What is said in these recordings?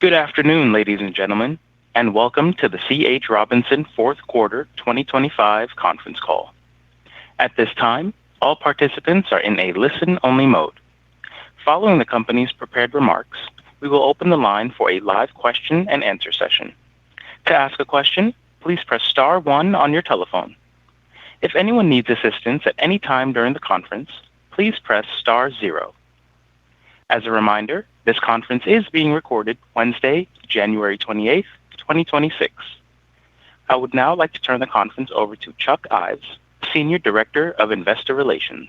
Good afternoon, ladies and gentlemen, and welcome to the C.H. Robinson Fourth Quarter 2025 conference call. At this time, all participants are in a listen-only mode. Following the company's prepared remarks, we will open the line for a live question-and-answer session. To ask a question, please press star one on your telephone. If anyone needs assistance at any time during the conference, please press star zero. As a reminder, this conference is being recorded Wednesday, January 28th, 2026. I would now like to turn the conference over to Chuck Ives, Senior Director of Investor Relations.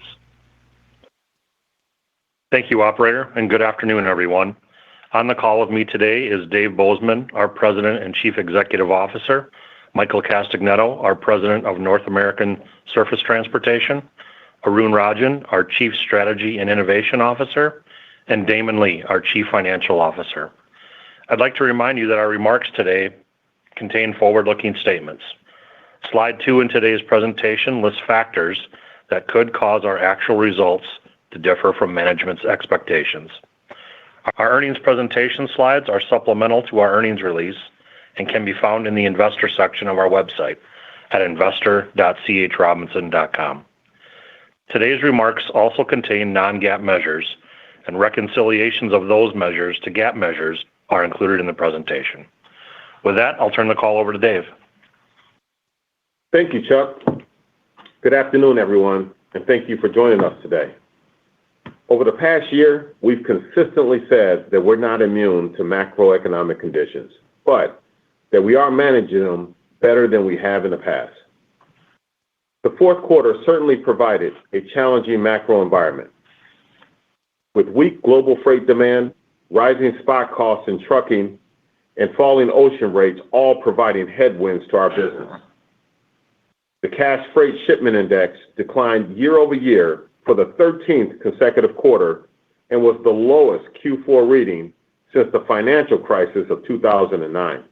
Thank you, Operator, and good afternoon, everyone. On the call with me today is Dave Bozeman, our President and Chief Executive Officer, Michael Castagnetto, our President of North American Surface Transportation, Arun Rajan, our Chief Strategy and Innovation Officer, and Damon Lee, our Chief Financial Officer. I'd like to remind you that our remarks today contain forward-looking statements. Slide 2 in today's presentation lists factors that could cause our actual results to differ from management's expectations. Our earnings presentation slides are supplemental to our earnings release and can be found in the investor section of our website at investor.chrobinson.com. Today's remarks also contain non-GAAP measures, and reconciliations of those measures to GAAP measures are included in the presentation. With that, I'll turn the call over to Dave. Thank you, Chuck. Good afternoon, everyone, and thank you for joining us today. Over the past year, we've consistently said that we're not immune to macroeconomic conditions, but that we are managing them better than we have in the past. The fourth quarter certainly provided a challenging macro environment, with weak global freight demand, rising spot costs in trucking, and falling ocean rates all providing headwinds to our business. The Cass Freight Shipment Index declined year-over-year for the 13th consecutive quarter and was the lowest Q4 reading since the financial crisis of 2009.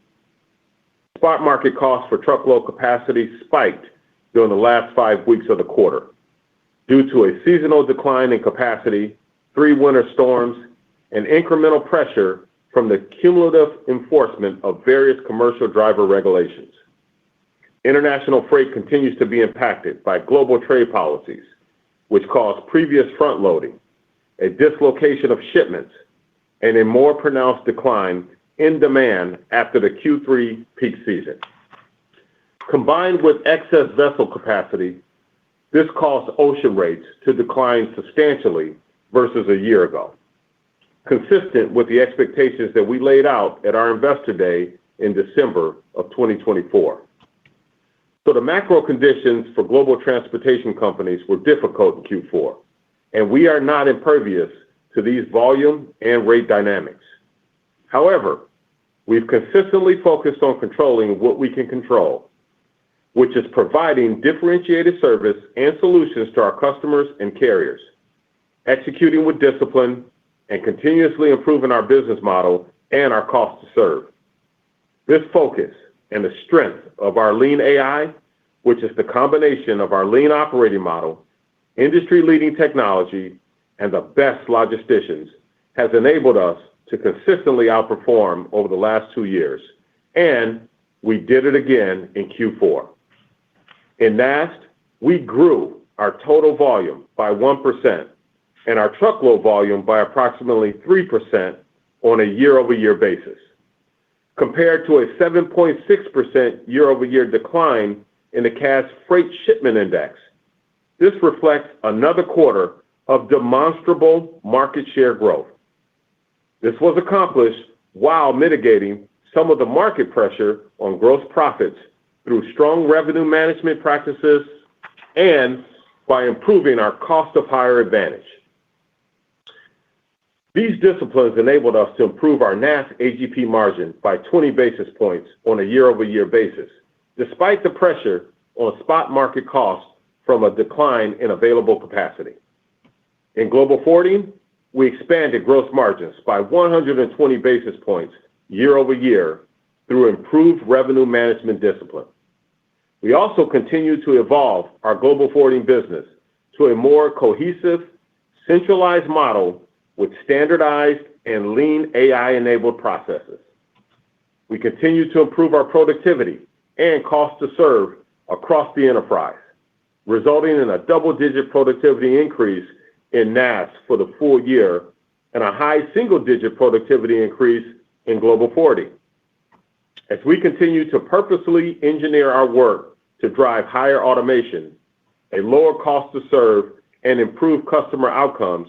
Spot market costs for truckload capacity spiked during the last 5 weeks of the quarter due to a seasonal decline in capacity, 3 winter storms, and incremental pressure from the cumulative enforcement of various commercial driver regulations. International freight continues to be impacted by global trade policies, which caused previous front-loading, a dislocation of shipments, and a more pronounced decline in demand after the Q3 peak season. Combined with excess vessel capacity, this caused ocean rates to decline substantially versus a year ago, consistent with the expectations that we laid out at our Investor Day in December of 2024. So the macro conditions for global transportation companies were difficult in Q4, and we are not impervious to these volume and rate dynamics. However, we've consistently focused on controlling what we can control, which is providing differentiated service and solutions to our customers and carriers, executing with discipline, and continuously improving our business model and our cost to serve. This focus and the strength of our Lean AI, which is the combination of our lean operating model, industry-leading technology, and the best logisticians, has enabled us to consistently outperform over the last 2 years, and we did it again in Q4. In NAST, we grew our total volume by 1%, and our truckload volume by approximately 3% on a year-over-year basis, compared to a 7.6% year-over-year decline in the Cass Freight Shipment Index. This reflects another quarter of demonstrable market share growth. This was accomplished while mitigating some of the market pressure on gross profits through strong revenue management practices and by improving our cost of hire advantage. These disciplines enabled us to improve our NAST AGP margin by 20 basis points on a year-over-year basis, despite the pressure on spot market costs from a decline in available capacity. In global forwarding, we expanded gross margins by 120 basis points year-over-year through improved revenue management discipline. We also continue to evolve our global forwarding business to a more cohesive, centralized model with standardized and lean AI-enabled processes. We continue to improve our productivity and cost to serve across the enterprise, resulting in a double-digit productivity increase in NAS for the full year and a high single-digit productivity increase in Global Forwarding. As we continue to purposely engineer our work to drive higher automation, a lower cost to serve, and improve customer outcomes,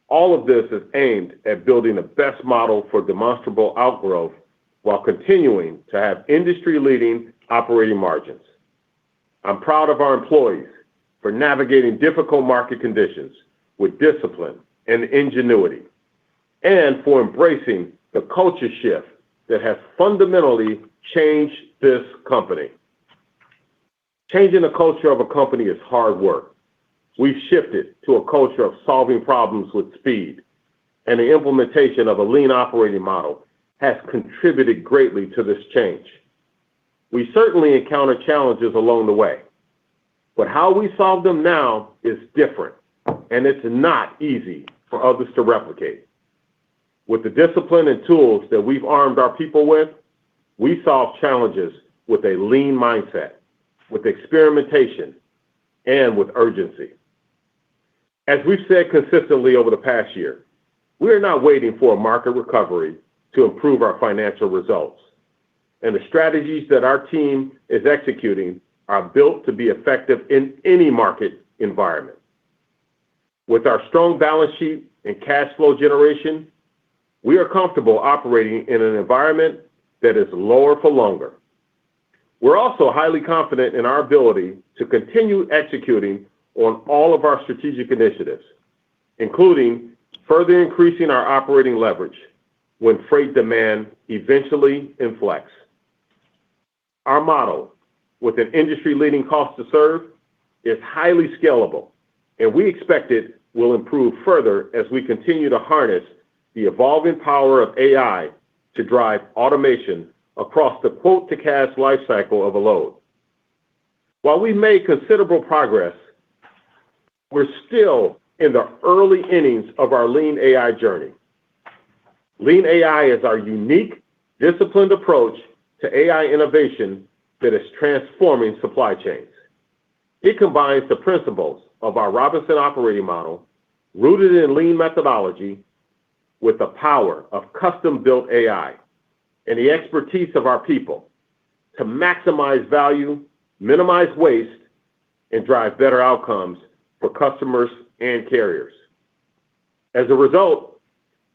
all of this is aimed at building the best model for demonstrable outgrowth while continuing to have industry-leading operating margins. I'm proud of our employees for navigating difficult market conditions with discipline and ingenuity, and for embracing the culture shift that has fundamentally changed this company. Changing the culture of a company is hard work. We've shifted to a culture of solving problems with speed, and the implementation of a lean operating model has contributed greatly to this change. We certainly encounter challenges along the way, but how we solve them now is different, and it's not easy for others to replicate. With the discipline and tools that we've armed our people with, we solve challenges with a lean mindset, with experimentation, and with urgency. As we've said consistently over the past year, we are not waiting for a market recovery to improve our financial results, and the strategies that our team is executing are built to be effective in any market environment. With our strong balance sheet and cash flow generation, we are comfortable operating in an environment that is lower for longer. We're also highly confident in our ability to continue executing on all of our strategic initiatives, including further increasing our operating leverage when freight demand eventually inflects. Our model, with an industry-leading cost to serve, is highly scalable, and we expect it will improve further as we continue to harness the evolving power of AI to drive automation across the quote-to-cash lifecycle of a load. While we've made considerable progress, we're still in the early innings of our Lean AI journey. Lean AI is our unique, disciplined approach to AI innovation that is transforming supply chains. It combines the principles of our Robinson operating model, rooted in lean methodology, with the power of custom-built AI and the expertise of our people to maximize value, minimize waste, and drive better outcomes for customers and carriers. As a result,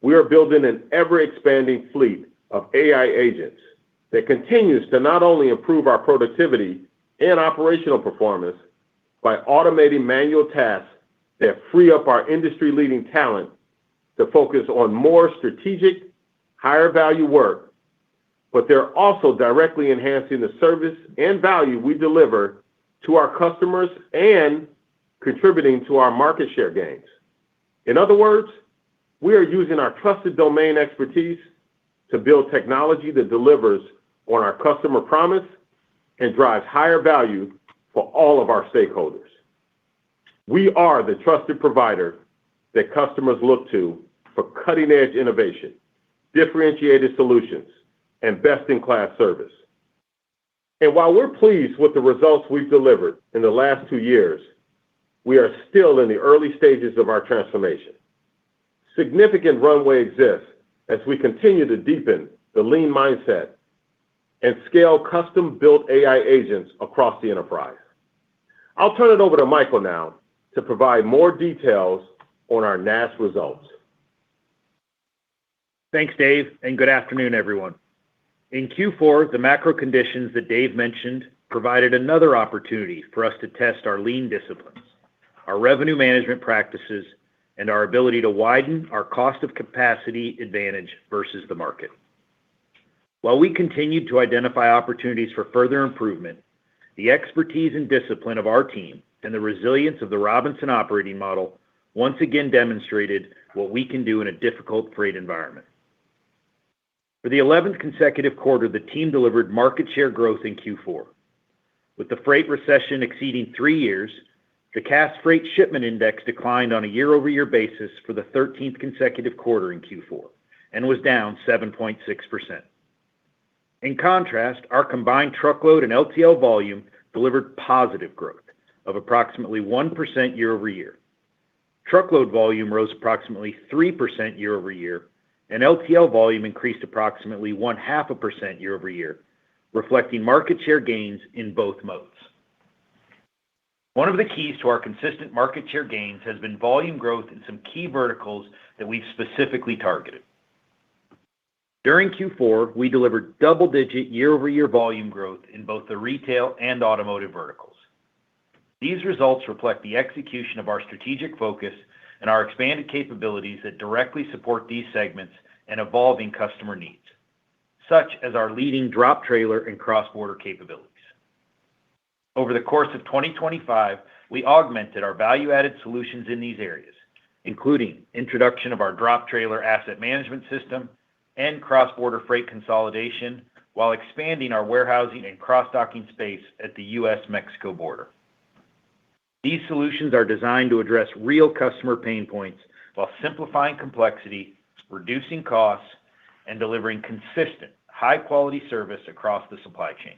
we are building an ever-expanding fleet of AI agents that continues to not only improve our productivity and operational performance by automating manual tasks that free up our industry-leading talent to focus on more strategic, higher-value work, but they're also directly enhancing the service and value we deliver to our customers and contributing to our market share gains. In other words, we are using our trusted domain expertise to build technology that delivers on our customer promise and drives higher value for all of our stakeholders. We are the trusted provider that customers look to for cutting-edge innovation, differentiated solutions, and best-in-class service. And while we're pleased with the results we've delivered in the last 2 years, we are still in the early stages of our transformation. Significant runway exists as we continue to deepen the lean mindset and scale custom-built AI agents across the enterprise. I'll turn it over to Michael now to provide more details on our NAS results. Thanks, Dave, and good afternoon, everyone. In Q4, the macro conditions that Dave mentioned provided another opportunity for us to test our lean disciplines, our revenue management practices, and our ability to widen our cost of capacity advantage versus the market. While we continued to identify opportunities for further improvement, the expertise and discipline of our team and the resilience of the Robinson operating model once again demonstrated what we can do in a difficult freight environment. For the 11th consecutive quarter, the team delivered market share growth in Q4. With the freight recession exceeding 3 years, the Cass Freight Shipment Index declined on a year-over-year basis for the 13th consecutive quarter in Q4 and was down 7.6%. In contrast, our combined truckload and LTL volume delivered positive growth of approximately 1% year-over-year. Truckload volume rose approximately 3% year-over-year, and LTL volume increased approximately 0.5% year-over-year, reflecting market share gains in both modes. One of the keys to our consistent market share gains has been volume growth in some key verticals that we've specifically targeted. During Q4, we delivered double-digit year-over-year volume growth in both the retail and automotive verticals. These results reflect the execution of our strategic focus and our expanded capabilities that directly support these segments and evolving customer needs, such as our leading drop trailer and cross-border capabilities. Over the course of 2025, we augmented our value-added solutions in these areas, including introduction of our drop trailer asset management system and cross-border freight consolidation, while expanding our warehousing and cross-docking space at the U.S.-Mexico border. These solutions are designed to address real customer pain points while simplifying complexity, reducing costs, and delivering consistent, high-quality service across the supply chain.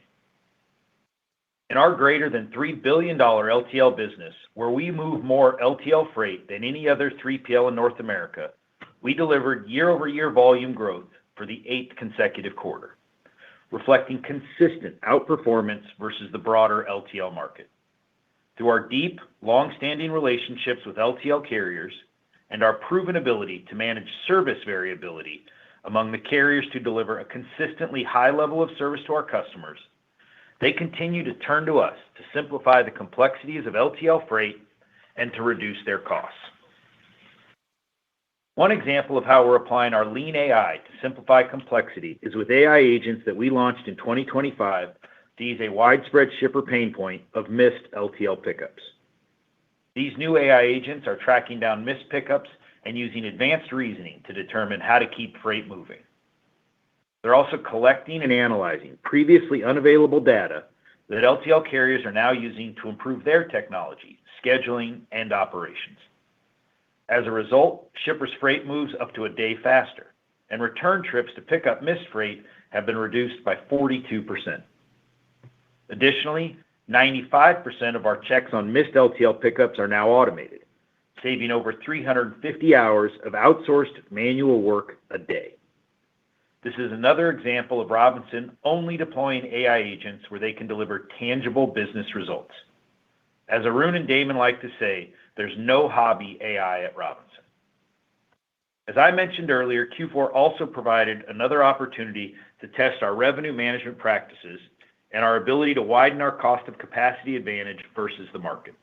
In our greater than $3 billion LTL business, where we move more LTL freight than any other 3PL in North America, we delivered year-over-year volume growth for the 8th consecutive quarter, reflecting consistent outperformance versus the broader LTL market. Through our deep, long-standing relationships with LTL carriers and our proven ability to manage service variability among the carriers to deliver a consistently high level of service to our customers, they continue to turn to us to simplify the complexities of LTL freight and to reduce their costs. One example of how we're applying our lean AI to simplify complexity is with AI agents that we launched in 2025 to ease a widespread shipper pain point of missed LTL pickups. These new AI agents are tracking down missed pickups and using advanced reasoning to determine how to keep freight moving. They're also collecting and analyzing previously unavailable data that LTL carriers are now using to improve their technology, scheduling, and operations. As a result, shippers' freight moves up to a day faster, and return trips to pick up missed freight have been reduced by 42%. Additionally, 95% of our checks on missed LTL pickups are now automated, saving over 350 hours of outsourced manual work a day. This is another example of Robinson only deploying AI agents where they can deliver tangible business results. As Arun and Damon like to say, there's no hobby AI at Robinson. As I mentioned earlier, Q4 also provided another opportunity to test our revenue management practices and our ability to widen our cost of capacity advantage versus the market.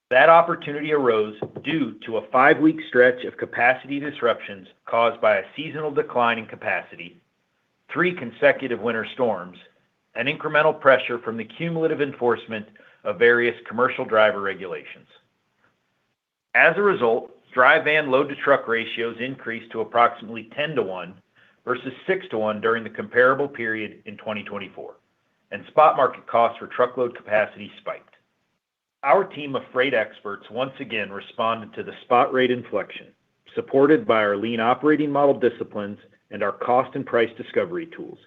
That opportunity arose due to a 5-week stretch of capacity disruptions caused by a seasonal decline in capacity, 3 consecutive winter storms, and incremental pressure from the cumulative enforcement of various commercial driver regulations. As a result, dry van load-to-truck ratios increased to approximately 10-to-1 versus 6-to-1 during the comparable period in 2024, and spot market costs for truckload capacity spiked. Our team of freight experts once again responded to the spot rate inflection, supported by our lean operating model disciplines and our cost and price discovery tools,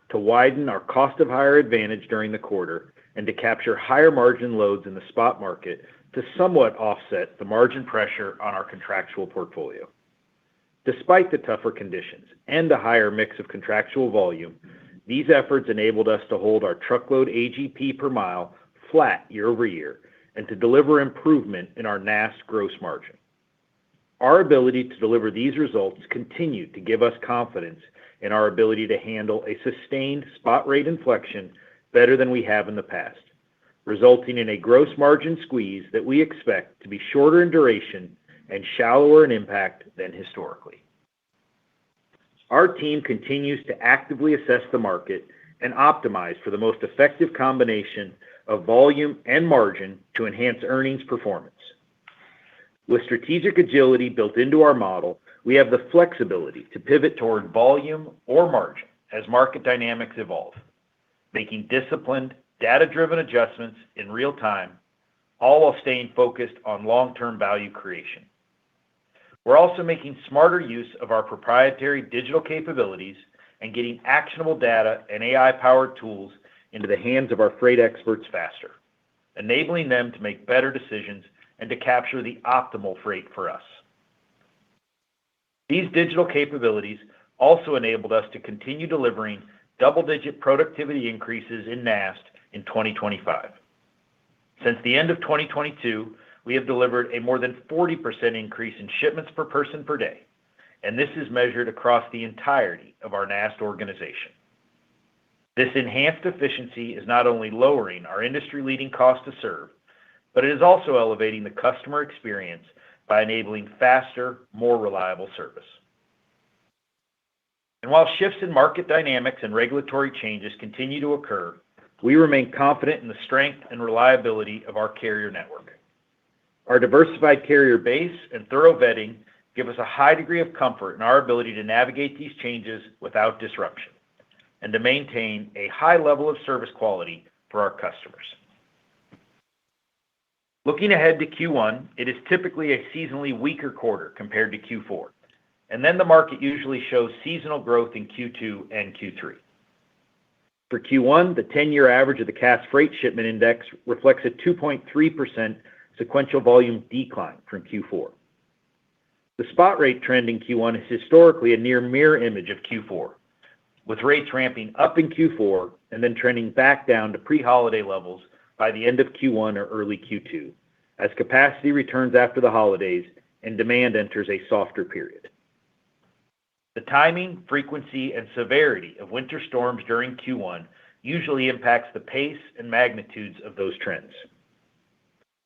to widen our cost of hire advantage during the quarter and to capture higher margin loads in the spot market to somewhat offset the margin pressure on our contractual portfolio. Despite the tougher conditions and the higher mix of contractual volume, these efforts enabled us to hold our truckload AGP per mile flat year-over-year and to deliver improvement in our NAST gross margin. Our ability to deliver these results continued to give us confidence in our ability to handle a sustained spot rate inflection better than we have in the past, resulting in a gross margin squeeze that we expect to be shorter in duration and shallower in impact than historically. Our team continues to actively assess the market and optimize for the most effective combination of volume and margin to enhance earnings performance. With strategic agility built into our model, we have the flexibility to pivot toward volume or margin as market dynamics evolve, making disciplined, data-driven adjustments in real time, all while staying focused on long-term value creation. We're also making smarter use of our proprietary digital capabilities and getting actionable data and AI-powered tools into the hands of our freight experts faster, enabling them to make better decisions and to capture the optimal freight for us. These digital capabilities also enabled us to continue delivering double-digit productivity increases in NAST in 2025. Since the end of 2022, we have delivered a more than 40% increase in shipments per person per day, and this is measured across the entirety of our NAST organization. This enhanced efficiency is not only lowering our industry-leading cost to serve, but it is also elevating the customer experience by enabling faster, more reliable service. While shifts in market dynamics and regulatory changes continue to occur, we remain confident in the strength and reliability of our carrier network. Our diversified carrier base and thorough vetting give us a high degree of comfort in our ability to navigate these changes without disruption and to maintain a high level of service quality for our customers. Looking ahead to Q1, it is typically a seasonally weaker quarter compared to Q4, and then the market usually shows seasonal growth in Q2 and Q3. For Q1, the 10-year average of the Cass Freight Shipment Index reflects a 2.3% sequential volume decline from Q4. The spot rate trend in Q1 is historically a near mirror image of Q4, with rates ramping up in Q4 and then trending back down to pre-holiday levels by the end of Q1 or early Q2, as capacity returns after the holidays and demand enters a softer period. The timing, frequency, and severity of winter storms during Q1 usually impacts the pace and magnitudes of those trends.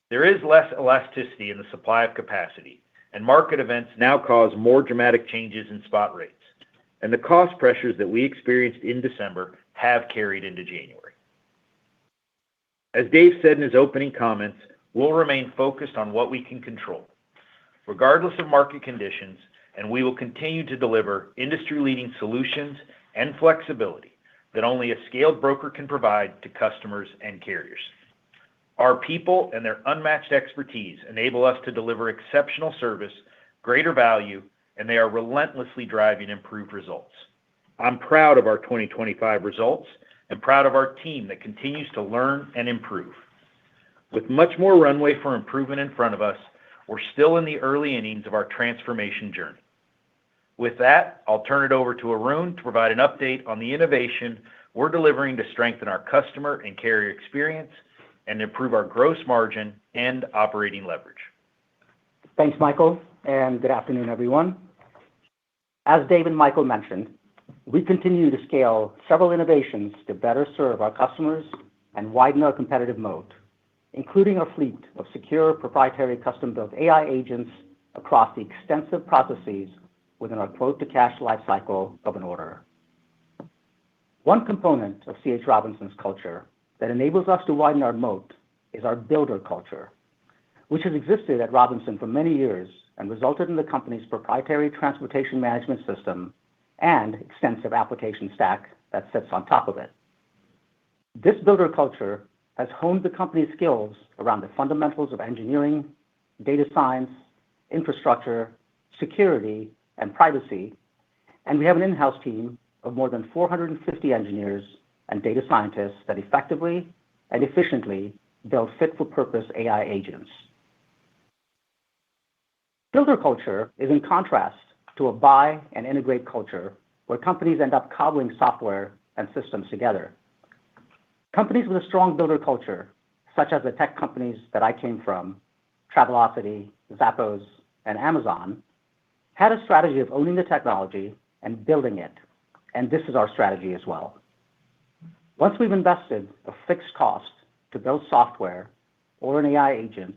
There is less elasticity in the supply of capacity, and market events now cause more dramatic changes in spot rates, and the cost pressures that we experienced in December have carried into January. As Dave said in his opening comments, we'll remain focused on what we can control, regardless of market conditions, and we will continue to deliver industry-leading solutions and flexibility that only a scaled broker can provide to customers and carriers. Our people and their unmatched expertise enable us to deliver exceptional service, greater value, and they are relentlessly driving improved results. I'm proud of our 2025 results and proud of our team that continues to learn and improve. With much more runway for improvement in front of us, we're still in the early innings of our transformation journey. With that, I'll turn it over to Arun to provide an update on the innovation we're delivering to strengthen our customer and carrier experience and improve our gross margin and operating leverage. Thanks, Michael, and good afternoon, everyone. As Dave and Michael mentioned, we continue to scale several innovations to better serve our customers and widen our competitive moat, including our fleet of secure, proprietary, custom-built AI agents across the extensive processes within our quote-to-cash lifecycle of an order. One component of C.H. Robinson's culture that enables us to widen our moat is our builder culture, which has existed at Robinson for many years and resulted in the company's proprietary transportation management system and extensive application stack that sits on top of it. This builder culture has honed the company's skills around the fundamentals of engineering, data science, infrastructure, security, and privacy, and we have an in-house team of more than 450 engineers and data scientists that effectively and efficiently build fit-for-purpose AI agents. Builder culture is in contrast to a buy and integrate culture where companies end up cobbling software and systems together. Companies with a strong builder culture, such as the tech companies that I came from, Travelocity, Zappos, and Amazon, had a strategy of owning the technology and building it, and this is our strategy as well. Once we've invested a fixed cost to build software or an AI agent,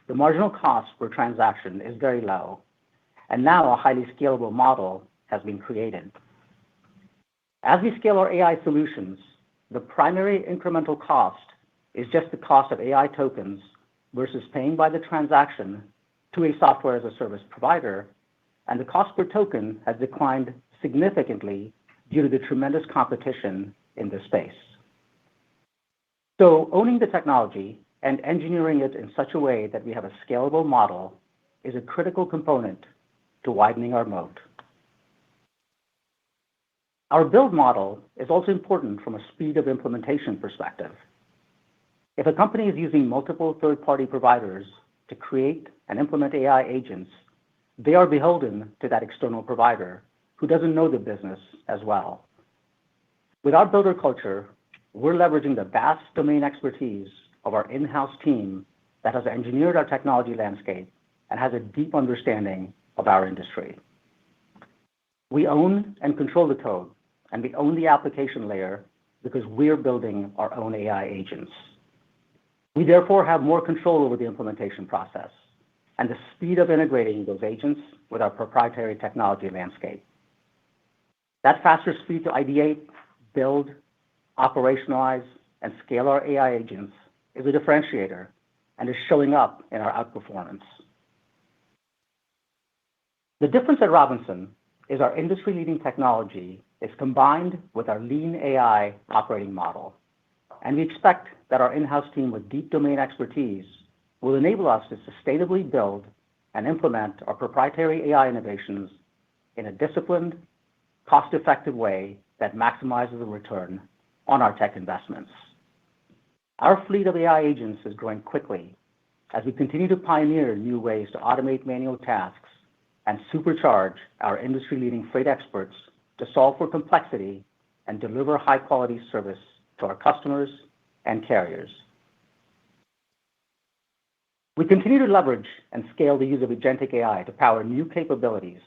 the marginal cost per transaction is very low, and now a highly scalable model has been created. As we scale our AI solutions, the primary incremental cost is just the cost of AI tokens versus paying by the transaction to a software-as-a-service provider, and the cost per token has declined significantly due to the tremendous competition in this space. So owning the technology and engineering it in such a way that we have a scalable model is a critical component to widening our moat. Our build model is also important from a speed of implementation perspective. If a company is using multiple third-party providers to create and implement AI agents, they are beholden to that external provider who doesn't know the business as well. With our builder culture, we're leveraging the vast domain expertise of our in-house team that has engineered our technology landscape and has a deep understanding of our industry. We own and control the code, and we own the application layer because we're building our own AI agents. We therefore have more control over the implementation process and the speed of integrating those agents with our proprietary technology landscape. That faster speed to ideate, build, operationalize, and scale our AI agents is a differentiator and is showing up in our outperformance. The difference at Robinson is our industry-leading technology is combined with our lean AI operating model, and we expect that our in-house team with deep domain expertise will enable us to sustainably build and implement our proprietary AI innovations in a disciplined, cost-effective way that maximizes the return on our tech investments. Our fleet of AI agents is growing quickly as we continue to pioneer new ways to automate manual tasks and supercharge our industry-leading freight experts to solve for complexity and deliver high-quality service to our customers and carriers. We continue to leverage and scale the use of agentic AI to power new capabilities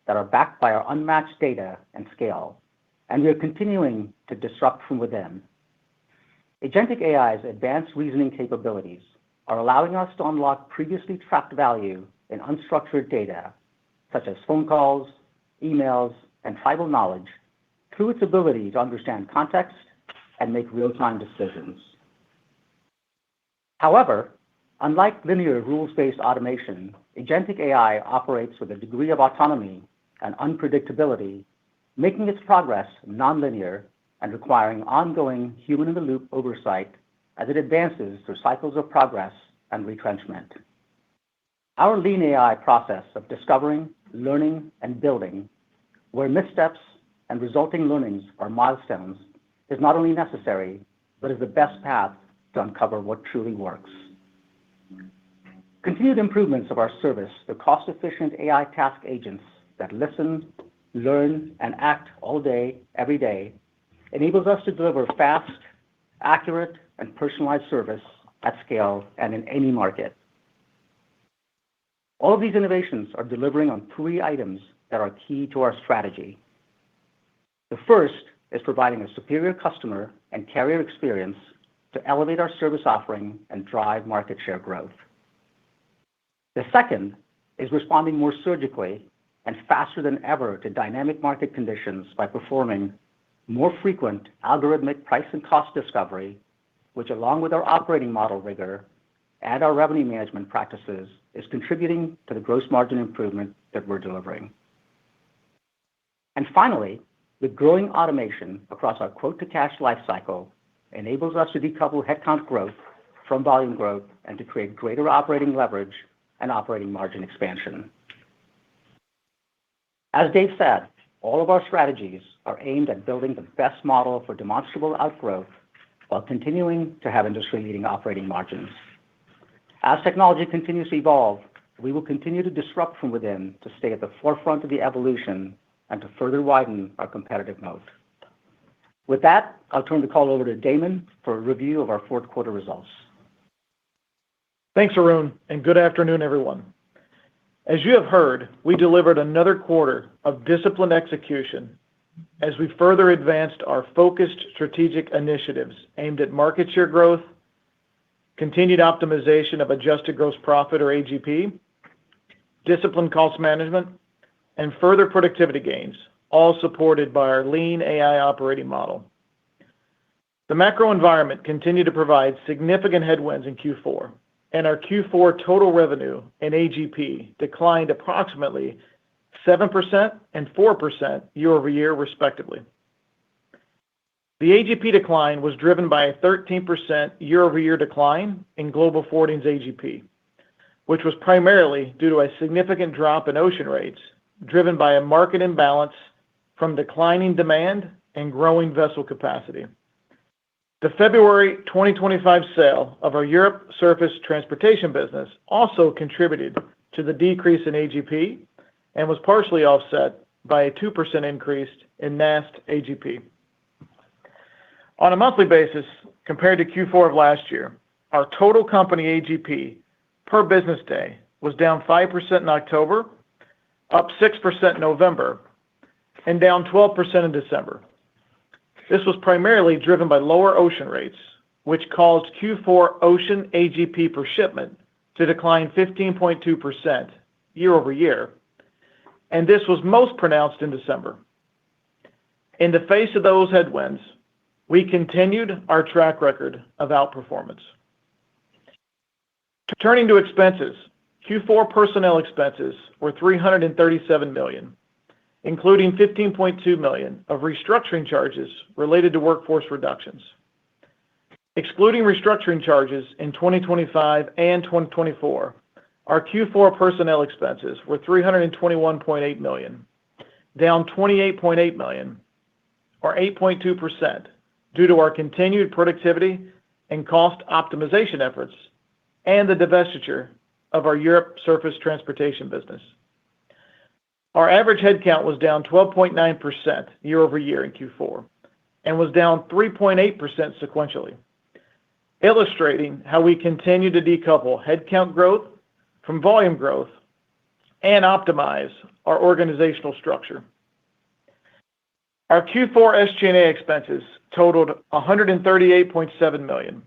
that are backed by our unmatched data and scale, and we are continuing to disrupt from within. Agentic AI's advanced reasoning capabilities are allowing us to unlock previously trapped value in unstructured data, such as phone calls, emails, and tribal knowledge, through its ability to understand context and make real-time decisions. However, unlike linear rules-based automation, agentic AI operates with a degree of autonomy and unpredictability, making its progress nonlinear and requiring ongoing human-in-the-loop oversight as it advances through cycles of progress and retrenchment. Our lean AI process of discovering, learning, and building, where missteps and resulting learnings are milestones, is not only necessary, but is the best path to uncover what truly works. Continued improvements of our service through cost-efficient AI task agents that listen, learn, and act all day, every day, enables us to deliver fast, accurate, and personalized service at scale and in any market. All of these innovations are delivering on three items that are key to our strategy. The first is providing a superior customer and carrier experience to elevate our service offering and drive market share growth. The second is responding more surgically and faster than ever to dynamic market conditions by performing more frequent algorithmic price and cost discovery, which, along with our operating model rigor and our revenue management practices, is contributing to the gross margin improvement that we're delivering. And finally, the growing automation across our quote-to-cash lifecycle enables us to decouple headcount growth from volume growth and to create greater operating leverage and operating margin expansion. As Dave said, all of our strategies are aimed at building the best model for demonstrable outgrowth while continuing to have industry-leading operating margins. As technology continues to evolve, we will continue to disrupt from within to stay at the forefront of the evolution and to further widen our competitive moat. With that, I'll turn the call over to Damon for a review of our fourth quarter results. Thanks, Arun, and good afternoon, everyone. As you have heard, we delivered another quarter of disciplined execution as we further advanced our focused strategic initiatives aimed at market share growth, continued optimization of adjusted gross profit or AGP, disciplined cost management, and further productivity gains, all supported by our lean AI operating model. The macro environment continued to provide significant headwinds in Q4, and our Q4 total revenue and AGP declined approximately 7% and 4% year-over-year, respectively. The AGP decline was driven by a 13% year-over-year decline in Global Forwarding's AGP, which was primarily due to a significant drop in ocean rates, driven by a market imbalance from declining demand and growing vessel capacity. The February 2025 sale of our Europe surface transportation business also contributed to the decrease in AGP and was partially offset by a 2% increase in NAST AGP. On a monthly basis, compared to Q4 of last year, our total company AGP per business day was down 5% in October, up 6% in November, and down 12% in December. This was primarily driven by lower ocean rates, which caused Q4 ocean AGP per shipment to decline 15.2% year-over-year, and this was most pronounced in December. In the face of those headwinds, we continued our track record of outperformance. Turning to expenses, Q4 personnel expenses were $337 million, including $15.2 million of restructuring charges related to workforce reductions. Excluding restructuring charges in 2025 and 2024, our Q4 personnel expenses were $321.8 million, down $28.8 million, or 8.2%, due to our continued productivity and cost optimization efforts and the divestiture of our Europe surface transportation business. Our average headcount was down 12.9% year-over-year in Q4 and was down 3.8% sequentially, illustrating how we continue to decouple headcount growth from volume growth and optimize our organizational structure. Our Q4 SG&A expenses totaled $138.7 million,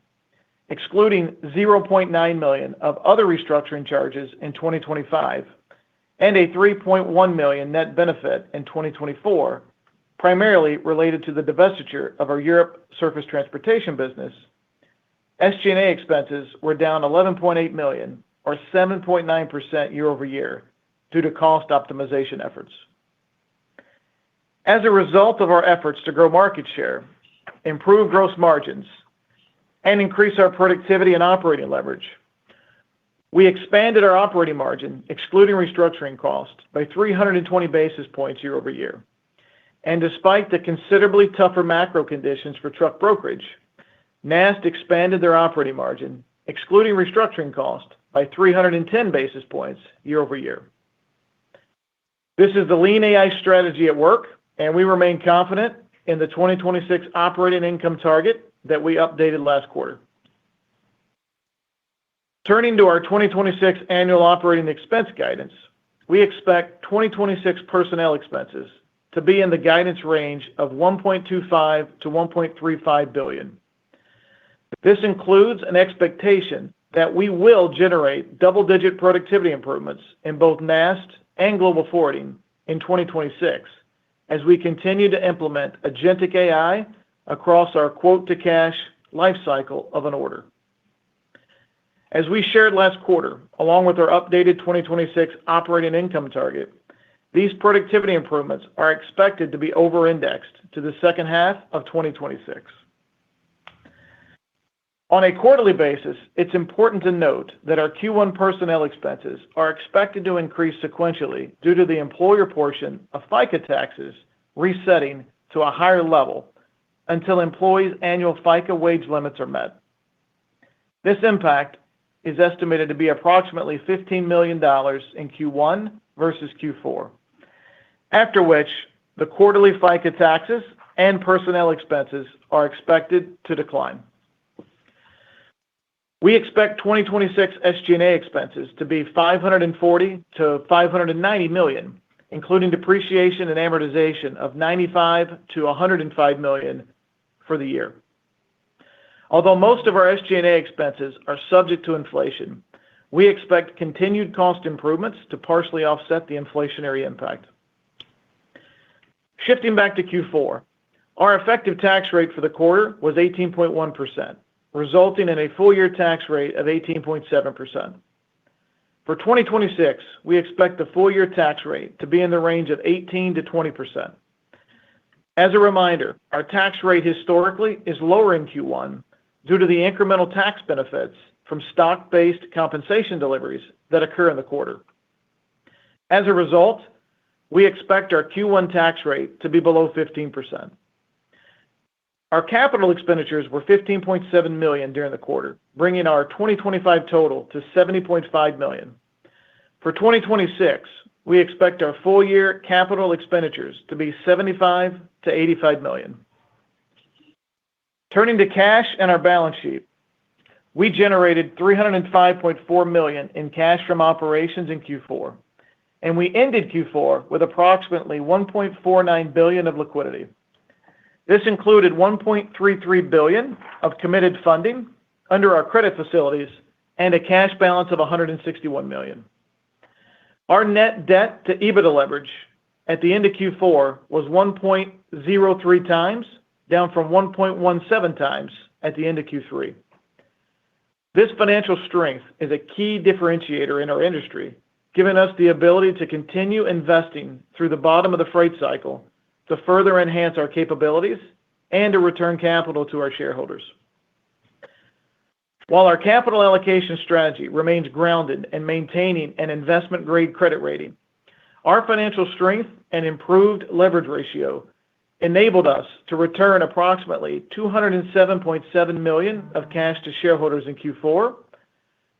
excluding $0.9 million of other restructuring charges in 2025 and a $3.1 million net benefit in 2024, primarily related to the divestiture of our Europe surface transportation business. SG&A expenses were down $11.8 million, or 7.9% year-over-year, due to cost optimization efforts. As a result of our efforts to grow market share, improve gross margins, and increase our productivity and operating leverage, we expanded our operating margin, excluding restructuring costs, by 320 basis points year-over-year. Despite the considerably tougher macro conditions for truck brokerage, NAST expanded their operating margin, excluding restructuring costs, by 310 basis points year-over-year. This is the Lean AI strategy at work, and we remain confident in the 2026 operating income target that we updated last quarter. Turning to our 2026 annual operating expense guidance, we expect 2026 personnel expenses to be in the guidance range of $1.25 billion-$1.35 billion. This includes an expectation that we will generate double-digit productivity improvements in both NAST and Global Forwarding in 2026, as we continue to implement agentic AI across our quote-to-cash lifecycle of an order. As we shared last quarter, along with our updated 2026 operating income target, these productivity improvements are expected to be over-indexed to the second half of 2026. On a quarterly basis, it's important to note that our Q1 personnel expenses are expected to increase sequentially due to the employer portion of FICA taxes resetting to a higher level until employees' annual FICA wage limits are met. This impact is estimated to be approximately $15 million in Q1 versus Q4, after which the quarterly FICA taxes and personnel expenses are expected to decline. We expect 2026 SG&A expenses to be $540 million-$590 million, including depreciation and amortization of $95 million-$105 million for the year. Although most of our SG&A expenses are subject to inflation, we expect continued cost improvements to partially offset the inflationary impact. Shifting back to Q4, our effective tax rate for the quarter was 18.1%, resulting in a full-year tax rate of 18.7%. For 2026, we expect the full-year tax rate to be in the range of 18%-20%. As a reminder, our tax rate historically is lower in Q1 due to the incremental tax benefits from stock-based compensation deliveries that occur in the quarter. As a result, we expect our Q1 tax rate to be below 15%. Our capital expenditures were $15.7 million during the quarter, bringing our 2025 total to $70.5 million. For 2026, we expect our full-year capital expenditures to be $75 to $85 million. Turning to cash and our balance sheet, we generated $305.4 million in cash from operations in Q4, and we ended Q4 with approximately $1.49 billion of liquidity. This included $1.33 billion of committed funding under our credit facilities and a cash balance of $161 million. Our net debt to EBITDA leverage at the end of Q4 was 1.03 times, down from 1.17 times at the end of Q3. This financial strength is a key differentiator in our industry, giving us the ability to continue investing through the bottom of the freight cycle to further enhance our capabilities and to return capital to our shareholders. While our capital allocation strategy remains grounded in maintaining an investment-grade credit rating, our financial strength and improved leverage ratio enabled us to return approximately $207.7 million of cash to shareholders in Q4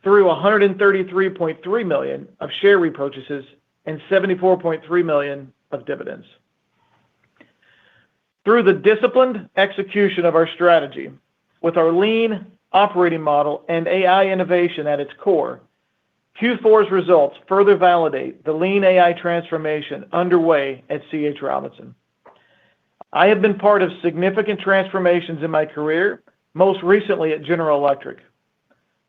through $133.3 million of share repurchases and $74.3 million of dividends. Through the disciplined execution of our strategy, with our lean operating model and AI innovation at its core, Q4's results further validate the lean AI transformation underway at C.H. Robinson. I have been part of significant transformations in my career, most recently at General Electric.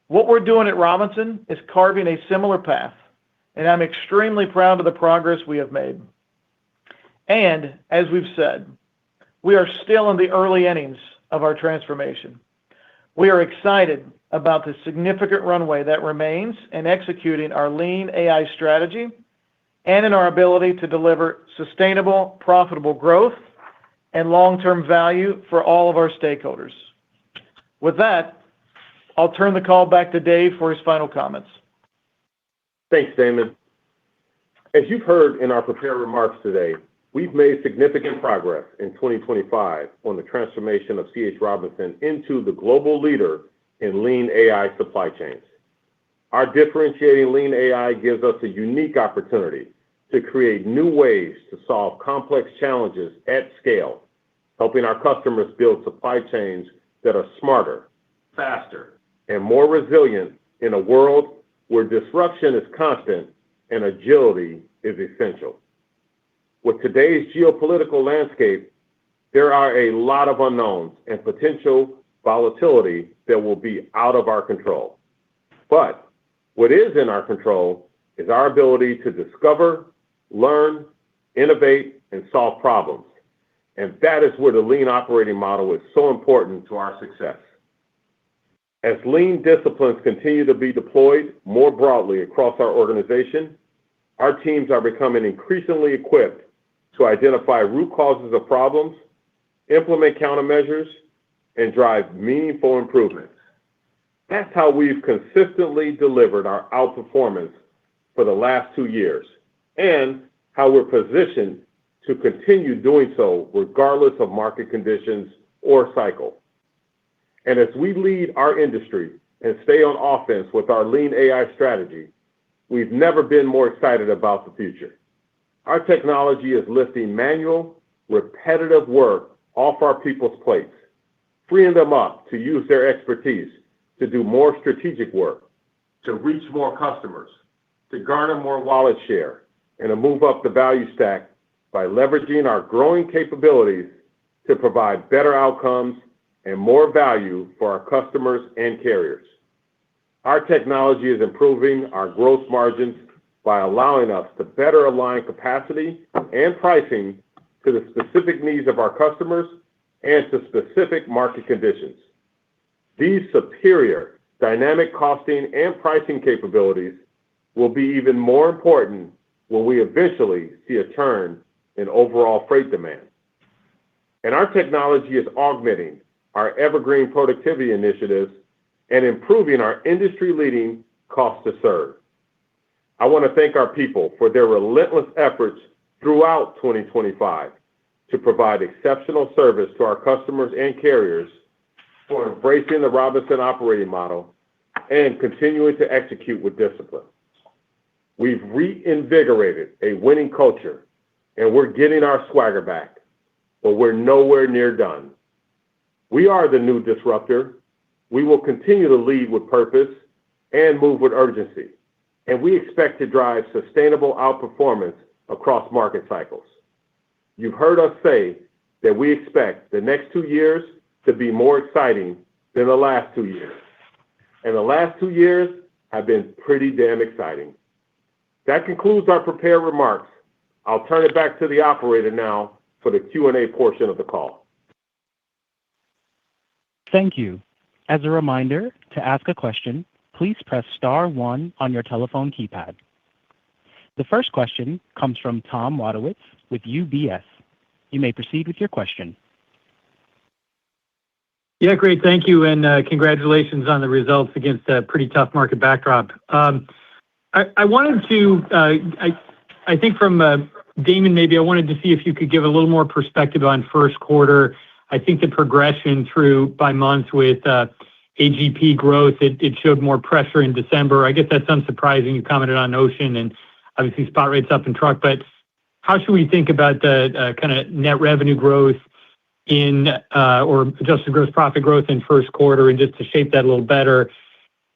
What we're doing at Robinson is carving a similar path, and I'm extremely proud of the progress we have made. And as we've said, we are still in the early innings of our transformation. We are excited about the significant runway that remains in executing our lean AI strategy and in our ability to deliver sustainable, profitable growth and long-term value for all of our stakeholders. With that, I'll turn the call back to Dave for his final comments. Thanks, Damon. As you've heard in our prepared remarks today, we've made significant progress in 2025 on the transformation of C.H. Robinson into the global leader in lean AI supply chains. Our differentiating lean AI gives us a unique opportunity to create new ways to solve complex challenges at scale, helping our customers build supply chains that are smarter, faster, and more resilient in a world where disruption is constant and agility is essential. With today's geopolitical landscape, there are a lot of unknowns and potential volatility that will be out of our control. But what is in our control is our ability to discover, learn, innovate, and solve problems. And that is where the lean operating model is so important to our success. As lean disciplines continue to be deployed more broadly across our organization, our teams are becoming increasingly equipped to identify root causes of problems, implement countermeasures, and drive meaningful improvements. That's how we've consistently delivered our outperformance for the last 2 years, and how we're positioned to continue doing so regardless of market conditions or cycle. And as we lead our industry and stay on offense with our lean AI strategy, we've never been more excited about the future. Our technology is lifting manual, repetitive work off our people's plates, freeing them up to use their expertise to do more strategic work, to reach more customers, to garner more wallet share, and to move up the value stack by leveraging our growing capabilities to provide better outcomes and more value for our customers and carriers. Our technology is improving our gross margins by allowing us to better align capacity and pricing to the specific needs of our customers and to specific market conditions. These superior dynamic costing and pricing capabilities will be even more important when we eventually see a turn in overall freight demand. And our technology is augmenting our evergreen productivity initiatives and improving our industry-leading cost to serve. I want to thank our people for their relentless efforts throughout 2025 to provide exceptional service to our customers and carriers, for embracing the Robinson operating model and continuing to execute with discipline. We've reinvigorated a winning culture, and we're getting our swagger back, but we're nowhere near done. We are the new disruptor. We will continue to lead with purpose and move with urgency, and we expect to drive sustainable outperformance across market cycles. You've heard us say that we expect the next 2 years to be more exciting than the last 2 years, and the last 2 years have been pretty damn exciting. That concludes our prepared remarks. I'll turn it back to the operator now for the Q&A portion of the call. Thank you. As a reminder, to ask a question, please press star one on your telephone keypad. The first question comes from Tom Wadewitz with UBS. You may proceed with your question. Yeah, great. Thank you, and congratulations on the results against a pretty tough market backdrop. I wanted to, I think from Damon, maybe I wanted to see if you could give a little more perspective on first quarter. I think the progression through by month with AGP growth, it showed more pressure in December. I guess that's unsurprising. You commented on ocean and obviously spot rates up in truck, but how should we think about the kind of net revenue growth in or adjusted gross profit growth in first quarter, and just to shape that a little better?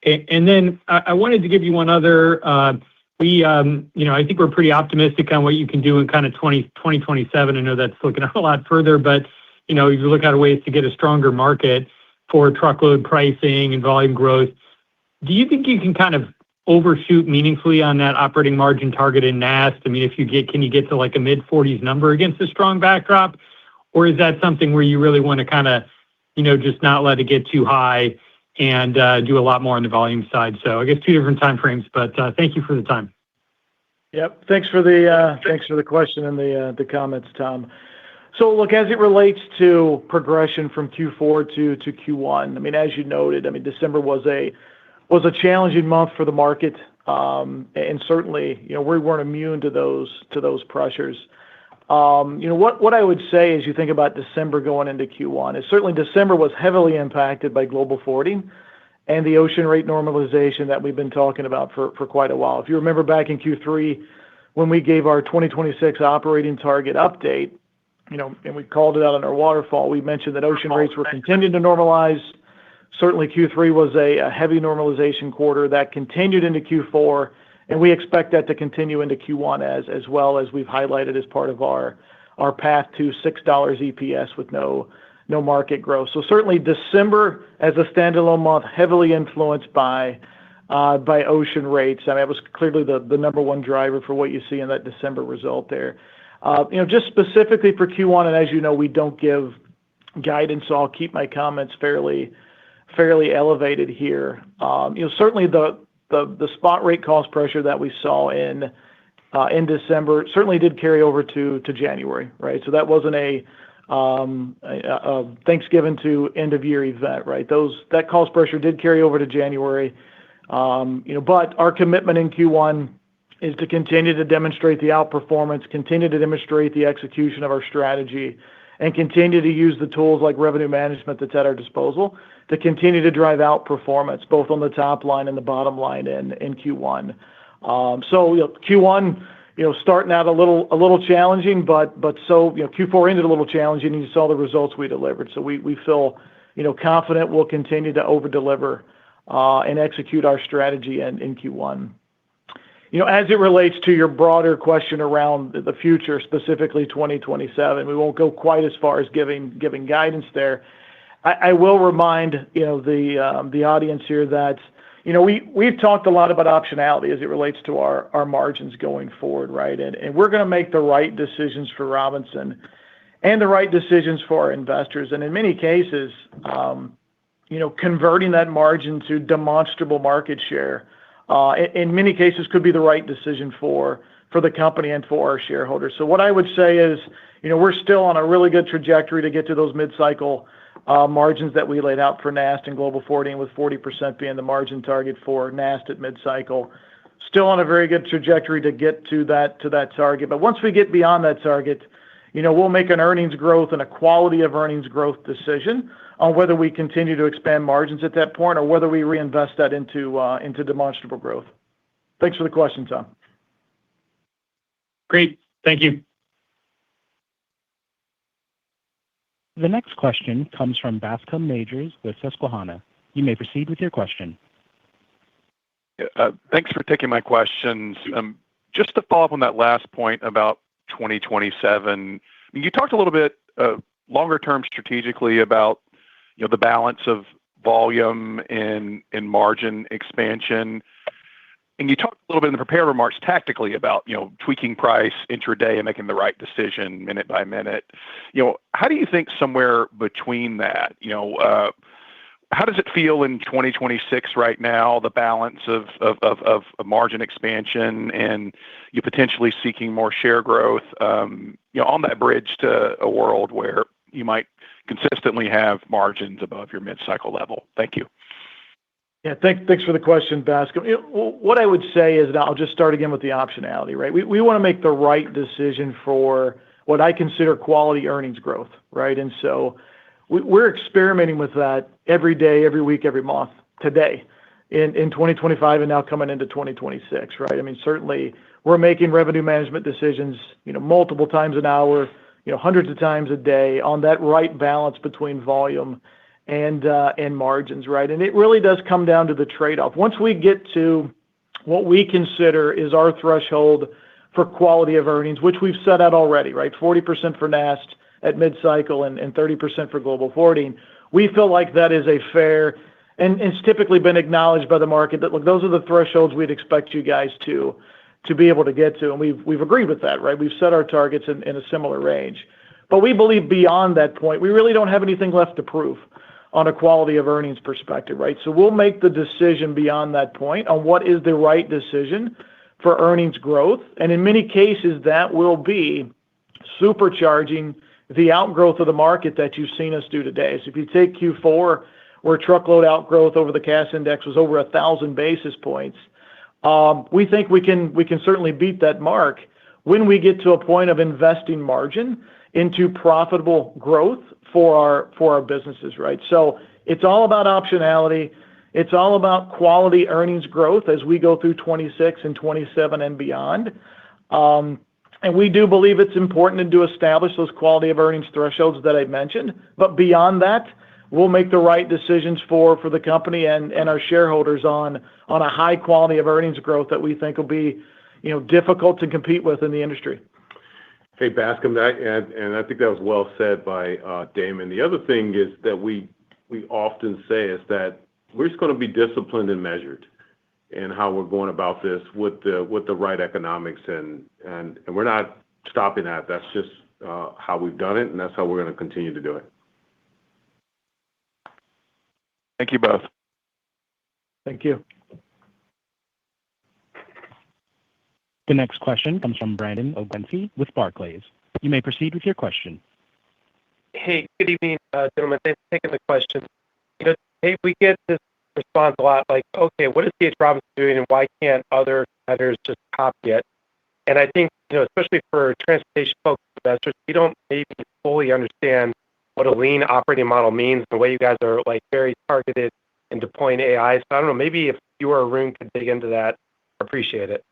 And then I wanted to give you one other. I think we're pretty optimistic on what you can do in kind of 2027. I know that's looking a lot further, but you look at ways to get a stronger market for truckload pricing and volume growth. Do you think you can kind of overshoot meaningfully on that operating margin target in NAST? I mean, can you get to like a mid-40s number against a strong backdrop? Or is that something where you really want to kind of, just not let it get too high and do a lot more on the volume side? So I guess two different time frames, but thank you for the time. Yep. Thanks for the question and the comments, Tom. So look, as it relates to progression from Q4 to Q1, I mean, as you noted, I mean, December was a challenging month for the market. And certainly, we weren't immune to those pressures. What I would say as you think about December going into Q1 is certainly December was heavily impacted by global forwarding and the ocean rate normalization that we've been talking about for quite a while. If you remember back in Q3, when we gave our 2026 operating target update, and we called it out on our waterfall, we mentioned that ocean rates were continuing to normalize. Certainly Q3 was a heavy normalization quarter that continued into Q4, and we expect that to continue into Q1 as well, as we've highlighted as part of our path to $6 EPS with no market growth. So certainly December as a standalone month, heavily influenced by ocean rates. I mean, it was clearly the number one driver for what you see in that December result there. Just specifically for Q1, and as you know, we don't give guidance, so I'll keep my comments fairly elevated here. Certainly the spot rate cost pressure that we saw in December certainly did carry over to January, right? So that wasn't a Thanksgiving to end of year event, right? That cost pressure did carry over to January. But our commitment in Q1 is to continue to demonstrate the outperformance, continue to demonstrate the execution of our strategy, and continue to use the tools like revenue management that's at our disposal to continue to drive out performance, both on the top line and the bottom line in Q1. Q1, starting out a little challenging, but Q4 ended a little challenging, and you saw the results we delivered. So we feel confident we'll continue to over-deliver and execute our strategy in Q1. As it relates to your broader question around the future, specifically 2027, we won't go quite as far as giving guidance there. I will remind the audience here that we've talked a lot about optionality as it relates to our margins going forward, right? And we're going to make the right decisions for Robinson and the right decisions for our investors. And in many cases, converting that margin to demonstrable market share, in many cases could be the right decision for the company and for our shareholders. So what I would say is, we're still on a really good trajectory to get to those mid-cycle margins that we laid out for NAST and global forwarding, with 40% being the margin target for NAST at mid-cycle. still on a very good trajectory to get to that target. Once we get beyond that target, we'll make an earnings growth and a quality of earnings growth decision on whether we continue to expand margins at that point or whether we reinvest that into demonstrable growth. Thanks for the question, Tom. Great. Thank you. The next question comes from Bascome Majors with Susquehanna. You may proceed with your question. Thanks for taking my questions. Just to follow up on that last point about 2027, you talked a little bit longer term strategically about the balance of volume and margin expansion. And you talked a little bit in the prepared remarks tactically about tweaking price intraday and making the right decision minute by minute. How do you think somewhere between that? How does it feel in 2026 right now, the balance of margin expansion and you potentially seeking more share growth on that bridge to a world where you might consistently have margins above your mid-cycle level? Thank you. Yeah, thanks for the question, Bascome. What I would say is, and I'll just start again with the optionality, right? We want to make the right decision for what I consider quality earnings growth, right? And so we're experimenting with that every day, every week, every month today in 2025 and now coming into 2026, right? I mean, certainly we're making revenue management decisions, multiple times an hour, hundreds of times a day on that right balance between volume and margins, right? And it really does come down to the trade-off. Once we get to what we consider is our threshold for quality of earnings, which we've set out already, right? 40% for NAST at mid-cycle and 30% for Global Forwarding. We feel like that is a fair, and it's typically been acknowledged by the market that, look, those are the thresholds we'd expect you guys to be able to get to. And we've agreed with that, right? We've set our targets in a similar range. But we believe beyond that point, we really don't have anything left to prove on a quality of earnings perspective, right? So we'll make the decision beyond that point on what is the right decision for earnings growth. And in many cases, that will be supercharging the outgrowth of the market that you've seen us do today. So if you take Q4, where truckload outgrowth over the Cass Index was over 1,000 basis points, we think we can certainly beat that mark when we get to a point of investing margin into profitable growth for our businesses, right? So it's all about optionality. It's all about quality earnings growth as we go through 26 and 27 and beyond. And we do believe it's important to establish those quality of earnings thresholds that I mentioned. But beyond that, we'll make the right decisions for the company and our shareholders on a high quality of earnings growth that we think will be difficult to compete with in the industry. Hey, Bascome, and I think that was well said by Damon. The other thing is that we often say is that we're just going to be disciplined and measured in how we're going about this with the right economics, and we're not stopping that. That's just how we've done it, and that's how we're going to continue to do it. Thank you both. Thank you. The next question comes from Brandon Oglenski with Barclays. You may proceed with your question. Hey, good evening, gentlemen. Thanks for taking the question. Hey, we get this response a lot, like, okay, what is C.H. Robinson doing, and why can't other competitors just copy it? And I think, especially for transportation-focused investors, we don't maybe fully understand what a lean operating model means, the way you guys are very targeted in deploying AI. So I don't know, maybe if you or Arun could dig into that, appreciate it.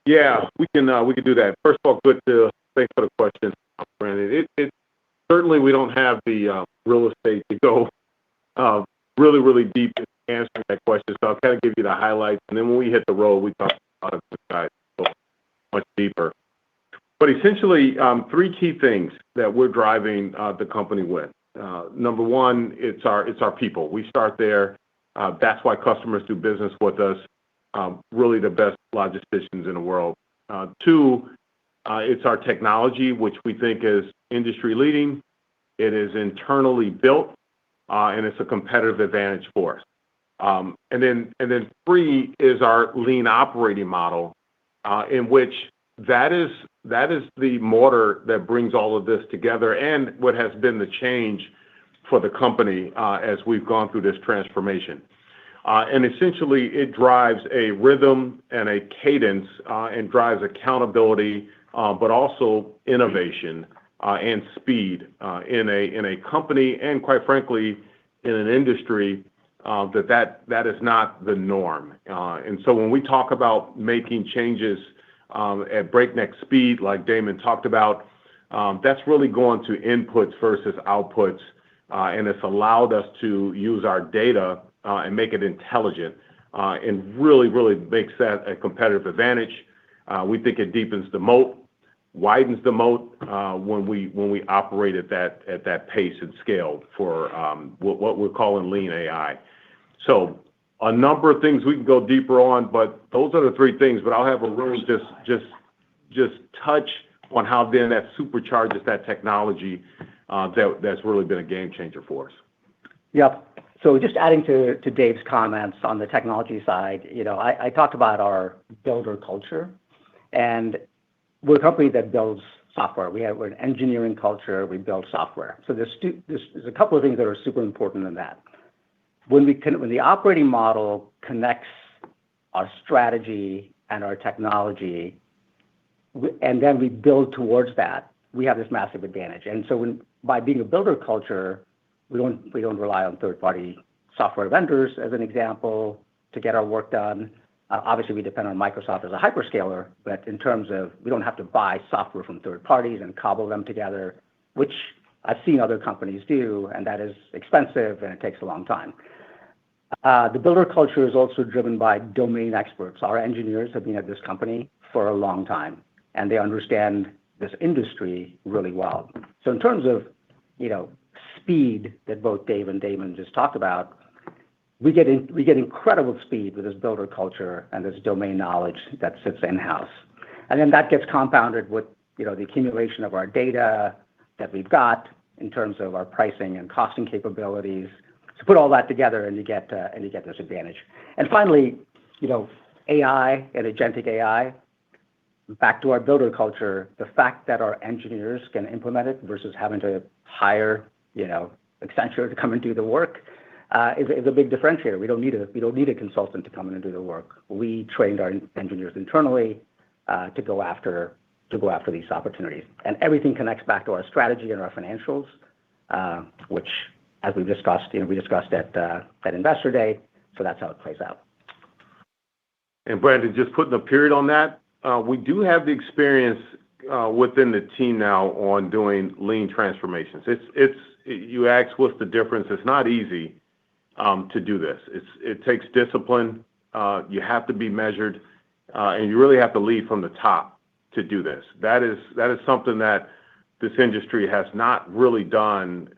Yeah, we can do that. First of all, thanks for the question, Brandon. Certainly we don't have the real estate to go really, really deep in answering that question. So I'll kind of give you the highlights, and then when we hit the road, we talk about it guys much deeper. But essentially, three key things that we're driving the company with. Number one, it's our people. We start there. That's why customers do business with us. Really the best logisticians in the world. Two, it's our technology, which we think is industry leading. It is internally built, and it's a competitive advantage for us. And then three is our lean operating model, in which that is the mortar that brings all of this together and what has been the change for the company as we've gone through this transformation. And essentially, it drives a rhythm and a cadence and drives accountability, but also innovation and speed in a company and, quite frankly, in an industry that is not the norm. And so when we talk about making changes at breakneck speed, like Damon talked about, that's really going to inputs versus outputs, and it's allowed us to use our data and make it intelligent, and really, really makes that a competitive advantage. We think it deepens the moat, widens the moat when we operate at that pace and scale for what we're calling lean AI. So a number of things we can go deeper on, but those are the three things. But I'll have Arun just touch on how then that supercharges that technology that's really been a game changer for us. Yep. So just adding to Dave's comments on the technology side, I talked about our builder culture, and we're a company that builds software. We're an engineering culture. We build software. So there's a couple of things that are super important in that. When the operating model connects our strategy and our technology, and then we build towards that, we have this massive advantage. And so by being a builder culture, we don't rely on third-party software vendors, as an example, to get our work done. Obviously, we depend on Microsoft as a hyperscaler, but in terms of we don't have to buy software from third parties and cobble them together, which I've seen other companies do, and that is expensive and it takes a long time. The builder culture is also driven by domain experts. Our engineers have been at this company for a long time, and they understand this industry really well. So in terms of speed that both Dave and Damon just talked about, we get incredible speed with this builder culture and this domain knowledge that sits in-house. And then that gets compounded with the accumulation of our data that we've got in terms of our pricing and costing capabilities. So put all that together and you get this advantage. And finally, AI and agentic AI, back to our builder culture, the fact that our engineers can implement it versus having to hire Accenture to come and do the work is a big differentiator. We don't need a consultant to come in and do the work. We trained our engineers internally to go after these opportunities, and everything connects back to our strategy and our financials, which, as we discussed at Investor Day. So that's how it plays out. And Brandon, just putting a period on that, we do have the experience within the team now on doing lean transformations. You ask what's the difference. It's not easy to do this. It takes discipline. You have to be measured, and you really have to lead from the top to do this. That is something that this industry has not really done,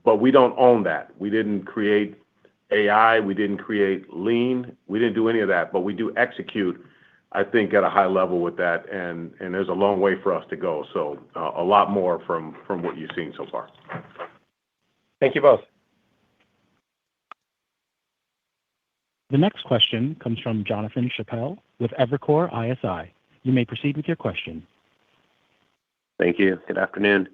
but we don't own that. We didn't create AI. We didn't create lean. We didn't do any of that, but we do execute, I think, at a high level with that, and there's a long way for us to go. So a lot more from what you've seen so far. Thank you both. The next question comes from Jonathan Chappell with Evercore ISI. You may proceed with your question. Thank you. Good afternoon.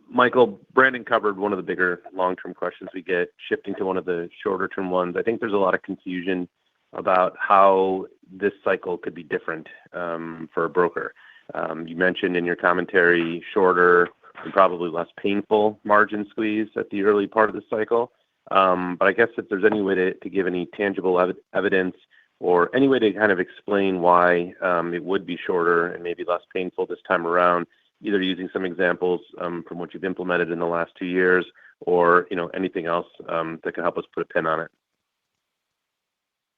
Michael, Brandon covered one of the bigger long-term questions we get. Shifting to one of the shorter-term ones, I think there's a lot of confusion about how this cycle could be different for a broker. You mentioned in your commentary shorter and probably less painful margin squeeze at the early part of the cycle. But I guess if there's any way to give any tangible evidence or any way to kind of explain why it would be shorter and maybe less painful this time around, either using some examples from what you've implemented in the last 2 years or anything else that can help us put a pin on it.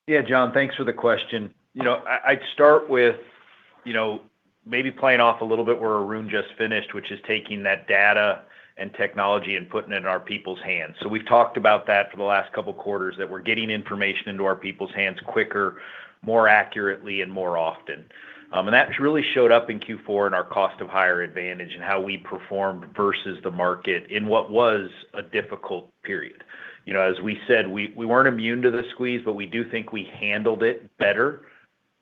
Yeah, John, thanks for the question. I'd start with, maybe playing off a little bit where Arun just finished, which is taking that data and technology and putting it in our people's hands. So we've talked about that for the last couple of quarters, that we're getting information into our people's hands quicker, more accurately, and more often. And that really showed up in Q4 in our cost of hire advantage and how we performed versus the market in what was a difficult period. As we said, we weren't immune to the squeeze, but we do think we handled it better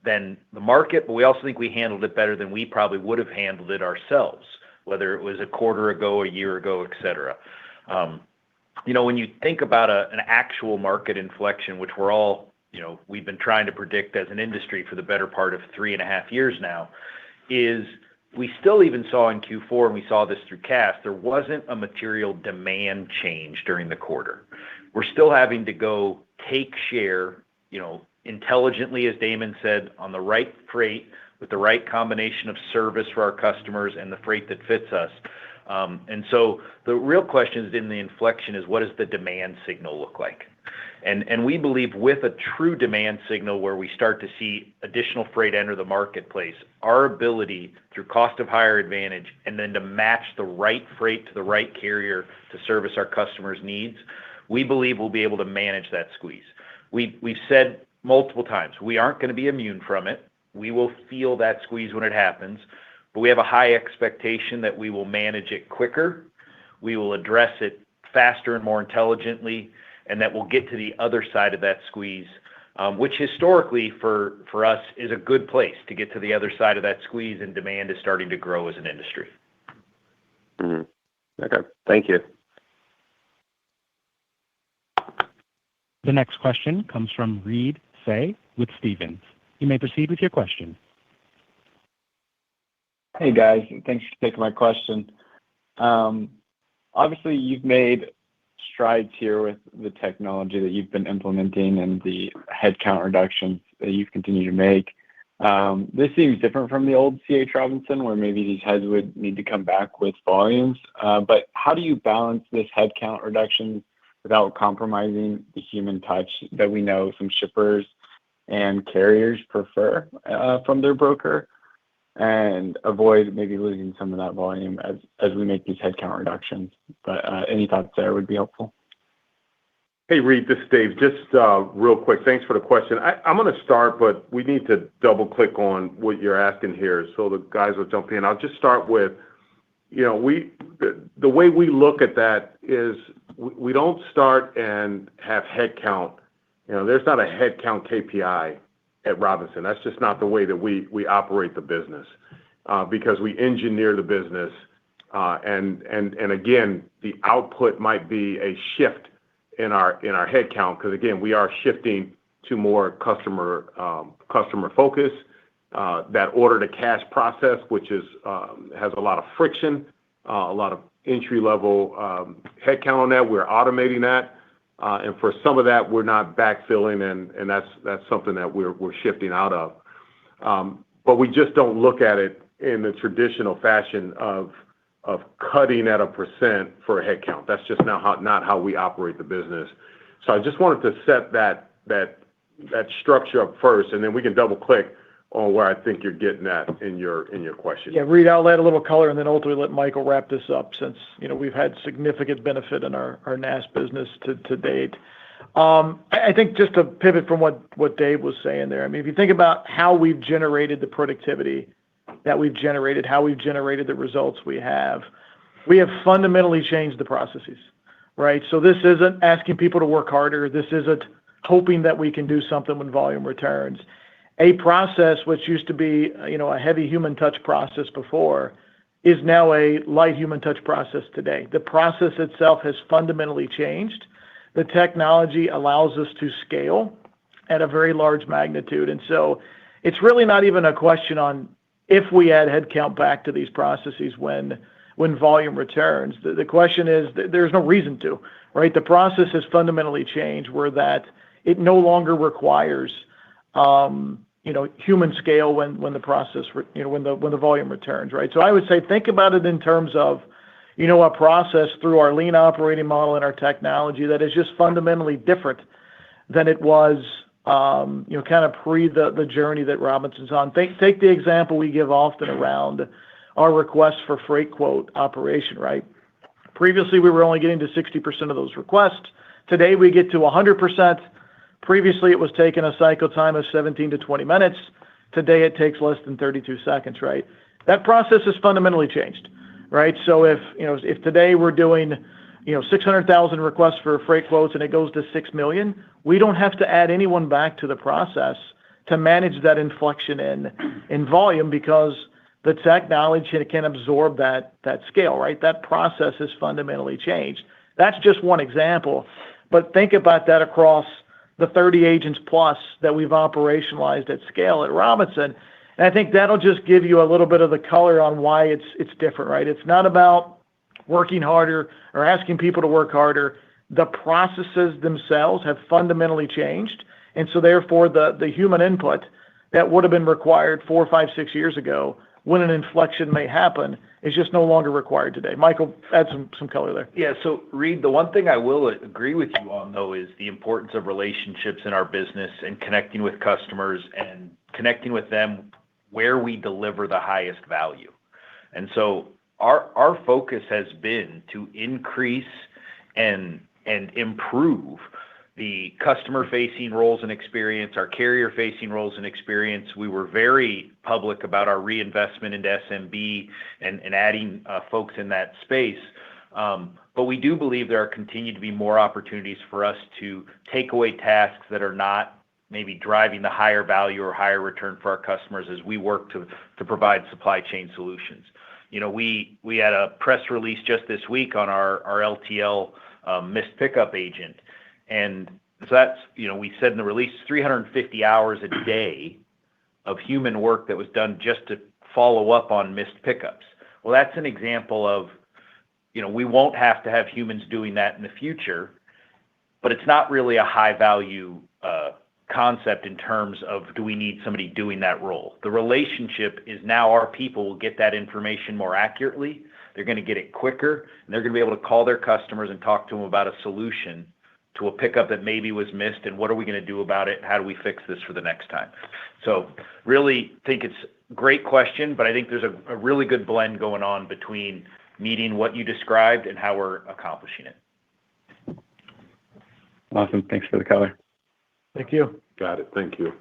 than the market, but we also think we handled it better than we probably would have handled it ourselves, whether it was a quarter ago, a year ago, et cetera. When you think about an actual market inflection, which we've been trying to predict as an industry for the better part of 3.5 years now, is we still even saw in Q4, and we saw this through CAS, there wasn't a material demand change during the quarter. We're still having to go take share, intelligently, as Damon said, on the right freight with the right combination of service for our customers and the freight that fits us. The real question is in the inflection is, what does the demand signal look like? We believe with a true demand signal where we start to see additional freight enter the marketplace, our ability through cost of hire advantage and then to match the right freight to the right carrier to service our customers' needs, we believe we'll be able to manage that squeeze. We've said multiple times, we aren't going to be immune from it. We will feel that squeeze when it happens, but we have a high expectation that we will manage it quicker, we will address it faster and more intelligently, and that we'll get to the other side of that squeeze, which historically for us is a good place to get to the other side of that squeeze, and demand is starting to grow as an industry. Okay. Thank you. The next question comes from Reed Seay with Stephens. You may proceed with your question. Hey, guys. Thanks for taking my question. Obviously, you've made strides here with the technology that you've been implementing and the headcount reductions that you've continued to make. This seems different from the old C.H. Robinson, where maybe these heads would need to come back with volumes. But how do you balance this headcount reduction without compromising the human touch that we know some shippers and carriers prefer from their broker, and avoid maybe losing some of that volume as we make these headcount reductions? But any thoughts there would be helpful. Hey, Reed, this is Dave. Just real quick, thanks for the question. I'm going to start, but we need to double-click on what you're asking here, so the guys will jump in. I'll just start with, the way we look at that is we don't start and have headcount. There's not a headcount KPI at Robinson. That's just not the way that we operate the business, because we engineer the business. And again, the output might be a shift in our headcount, because again, we are shifting to more customer focus. That order to cash process, which has a lot of friction, a lot of entry-level headcount on that. We're automating that. And for some of that, we're not backfilling, and that's something that we're shifting out of. But we just don't look at it in the traditional fashion of cutting at a % for a headcount. That's just not how we operate the business. So I just wanted to set that structure up first, and then we can double-click on where I think you're getting at in your question. Yeah, Reed, I'll add a little color and then ultimately let Michael wrap this up, since we've had significant benefit in our NAST business to date. I think just to pivot from what Dave was saying there, if you think about how we've generated the productivity that we've generated, how we've generated the results we have fundamentally changed the processes, right? So this isn't asking people to work harder. This isn't hoping that we can do something when volume returns. A process which used to be a heavy human touch process before is now a light human touch process today. The process itself has fundamentally changed. The technology allows us to scale at a very large magnitude. And so it's really not even a question on if we add headcount back to these processes when volume returns. The question is, there's no reason to, right? The process has fundamentally changed, where that it no longer requires human scale when the process when the volume returns, right? So I would say think about it in terms of a process through our lean operating model and our technology that is just fundamentally different than it was kind of pre the journey that Robinson's on. Take the example we give often around our request for freight quote operation, right? Previously, we were only getting to 60% of those requests. Today, we get to 100%. Previously, it was taking a cycle time of 17 to 20 minutes. Today, it takes less than 32 seconds, right? That process has fundamentally changed, right? So if today we're doing 600,000 requests for freight quotes and it goes to 6 million, we don't have to add anyone back to the process to manage that inflection in volume, because the technology can absorb that scale, right? That process has fundamentally changed. That's just one example. But think about that across the 30 agents plus that we've operationalized at scale at Robinson. And I think that'll just give you a little bit of the color on why it's different, right? It's not about working harder or asking people to work harder. The processes themselves have fundamentally changed. And so therefore the human input that would have been required 4, 5, 6 years ago when an inflection may happen is just no longer required today. Michael, add some color there. Yeah. So Reed, the one thing I will agree with you on though is the importance of relationships in our business and connecting with customers and connecting with them where we deliver the highest value. And so our focus has been to increase and improve the customer-facing roles and experience, our carrier-facing roles and experience. We were very public about our reinvestment into SMB and adding folks in that space. But we do believe there are continue to be more opportunities for us to take away tasks that are not maybe driving the higher value or higher return for our customers as we work to provide supply chain solutions. You know, we had a press release just this week on our LTL missed pickup agent. And so that's, you know, we said in the release 350 hours a day of human work that was done just to follow up on missed pickups. Well, that's an example of, you know, we won't have to have humans doing that in the future, but it's not really a high value concept in terms of do we need somebody doing that role. The relationship is now our people will get that information more accurately. They're going to get it quicker, and they're going to be able to call their customers and talk to them about a solution to a pickup that maybe was missed, and what are we going to do about it? How do we fix this for the next time? So really think it's a great question, but I think there's a really good blend going on between meeting what you described and how we're accomplishing it. Awesome. Thanks for the color. Thank you. Got it. Thank you.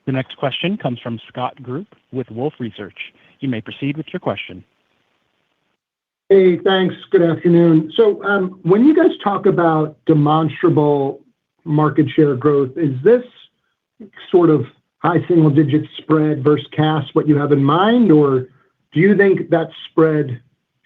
The next question comes from Scott Group with Wolfe Research. You may proceed with your question. Hey, thanks. Good afternoon. So when you guys talk about demonstrable market share growth, is this sort of high single digit spread versus Cass what you have in mind, or do you think that spread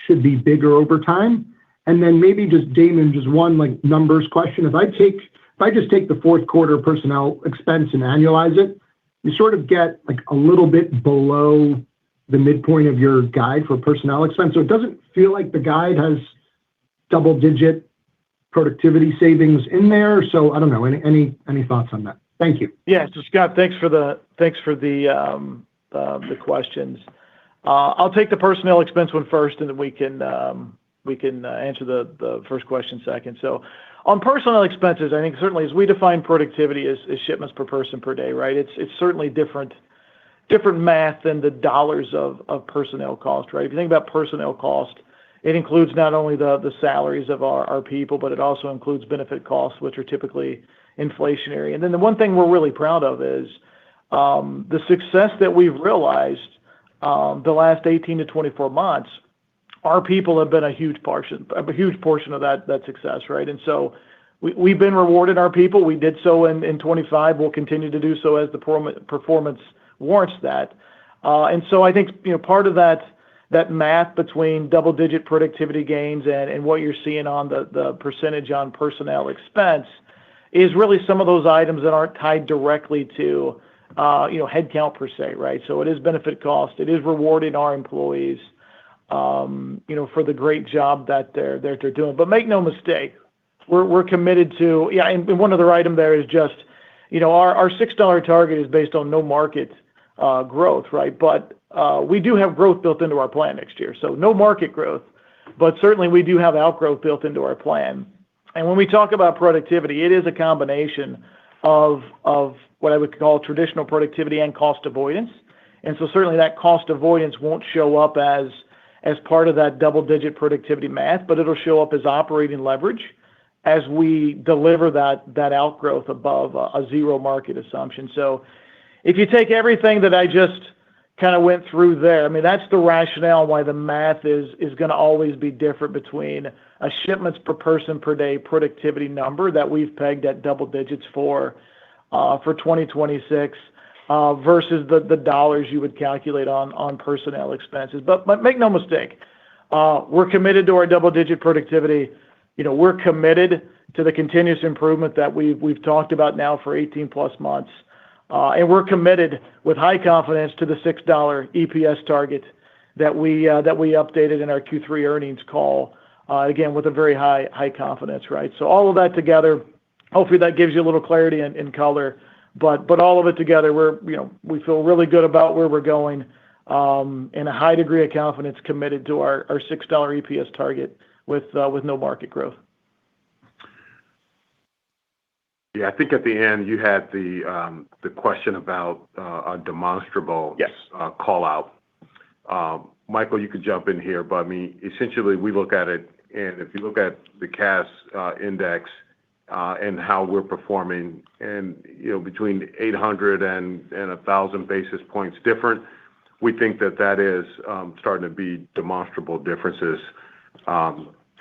should be bigger over time? And then maybe just Damon, just one like numbers question. If I just take the fourth quarter personnel expense and annualize it, you sort of get like a little bit below the midpoint of your guide for personnel expense. So it doesn't feel like the guide has double-digit productivity savings in there. So I don't know. Any thoughts on that? Thank you. Yeah. So Scott, thanks for the questions. I'll take the personnel expense one first, and then we can answer the first question second. So on personnel expenses, I think certainly as we define productivity as shipments per person per day, right? It's certainly different math than the dollars of personnel cost, right? If you think about personnel cost, it includes not only the salaries of our people, but it also includes benefit costs, which are typically inflationary. And then the one thing we're really proud of is the success that we've realized the last 18 to 24 months. Our people have been a huge portion of that success, right? And so we've been rewarded our people. We did so in 25. We'll continue to do so as the performance warrants that. And so I think, you know, part of that math between double-digit productivity gains and what you're seeing on the percentage on personnel expense is really some of those items that aren't tied directly to, headcount per se, right? So it is benefit cost. It is rewarding our employees, for the great job that they're doing. But make no mistake, we're committed to, and one other item there is just, our $6 target is based on no market growth, right? But we do have growth built into our plan next year. So no market growth, but certainly we do have outgrowth built into our plan. And when we talk about productivity, it is a combination of what I would call traditional productivity and cost avoidance. And so certainly that cost avoidance won't show up as part of that double-digit productivity math, but it'll show up as operating leverage as we deliver that outgrowth above a zero market assumption. So if you take everything that I just kind of went through there, I mean, that's the rationale why the math is going to always be different between a shipments per person per day productivity number that we've pegged at double digits for 2026 versus the dollars you would calculate on personnel expenses. But make no mistake, We're committed to our double-digit productivity. We're committed to the continuous improvement that we've talked about now for 18+ months. We're committed with high confidence to the $6 EPS target that we updated in our Q3 earnings call, again, with a very high confidence, right? All of that together, hopefully that gives you a little clarity and color. All of it together, we feel really good about where we're going, and a high degree of confidence committed to our $6 EPS target with no market growth. Yeah, I think at the end you had the question about a demonstrable call out. Michael, you could jump in here, but essentially we look at it, and if you look at the CAS index and how we're performing, and between 800 and 1,000 basis points different, we think that is starting to be demonstrable differences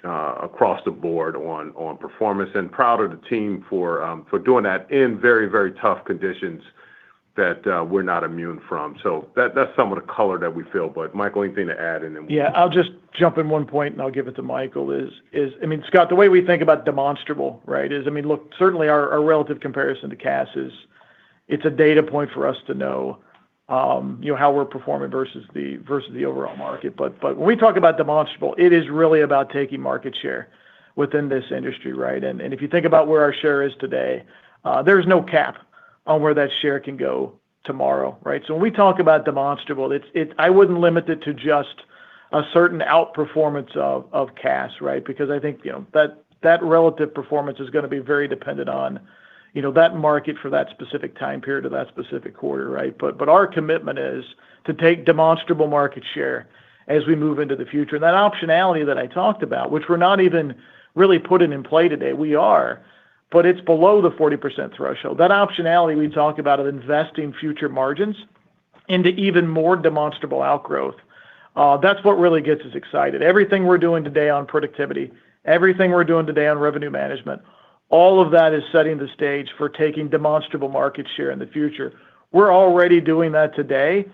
across the board on performance, and proud of the team for doing that in very, very tough conditions that we're not immune from. That's some of the color that we feel. Michael, anything to add? Yeah, I'll just jump in one point and I'll give it to Michael. Scott, the way we think about demonstrable, right, look, certainly our relative comparison to CAS it's a data point for us to know how we're performing versus the overall market. When we talk about demonstrable, it is really about taking market share within this industry, right? If you think about where our share is today, there's no cap on where that share can go tomorrow, right? When we talk about demonstrable, I wouldn't limit it to just a certain outperformance of CAS, right? Because I think that relative performance is going to be very dependent on that market for that specific time period or that specific quarter, right? Our commitment is to take demonstrable market share as we move into the future. That optionality that I talked about, which we're not even really putting in play today, we are, but it's below the 40% threshold. That optionality we talk about of investing future margins into even more demonstrable outgrowth, that's what really gets us excited. Everything we're doing today on productivity, everything we're doing today on revenue management, all of that is setting the stage for taking demonstrable market share in the future. We're already doing that today.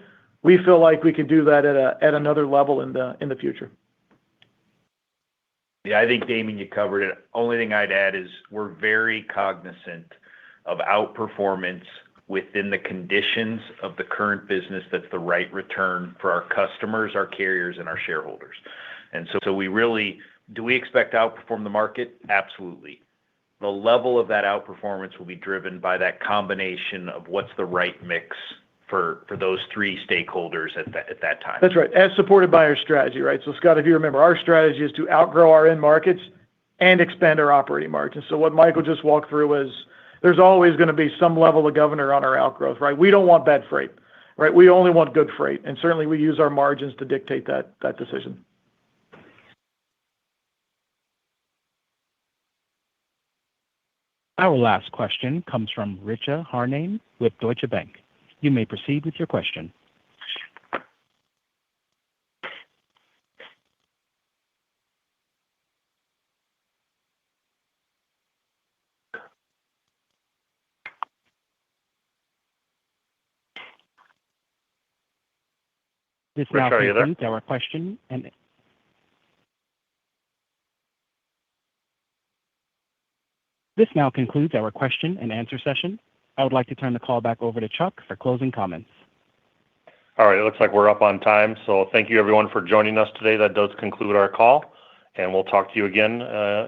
We feel like we can do that at another level in the future. Yeah, I think, Damon, you covered it. Only thing I'd add is we're very cognizant of outperformance within the conditions of the current business that's the right return for our customers, our carriers, and our shareholders. Do we expect to outperform the market? Absolutely. The level of that outperformance will be driven by that combination of what's the right mix for those three stakeholders at that time. That's right. As supported by our strategy, right? Scott, if you remember, our strategy is to outgrow our end markets and expand our operating margins. What Michael just walked through is there's always going to be some level of governor on our outgrowth, right? We don't want bad freight, right? We only want good freight, and certainly we use our margins to dictate that decision. Our last question comes from Richa Harnain with Deutsche Bank. You may proceed with your question. This now concludes our question and answer session. I would like to turn the call back over to Chuck for closing comments. All right. It looks like we're up on time. Thank you everyone for joining us today. That does conclude our call, and we'll talk to you again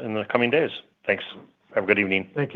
in the coming days. Thanks. Have a good evening. Thank you.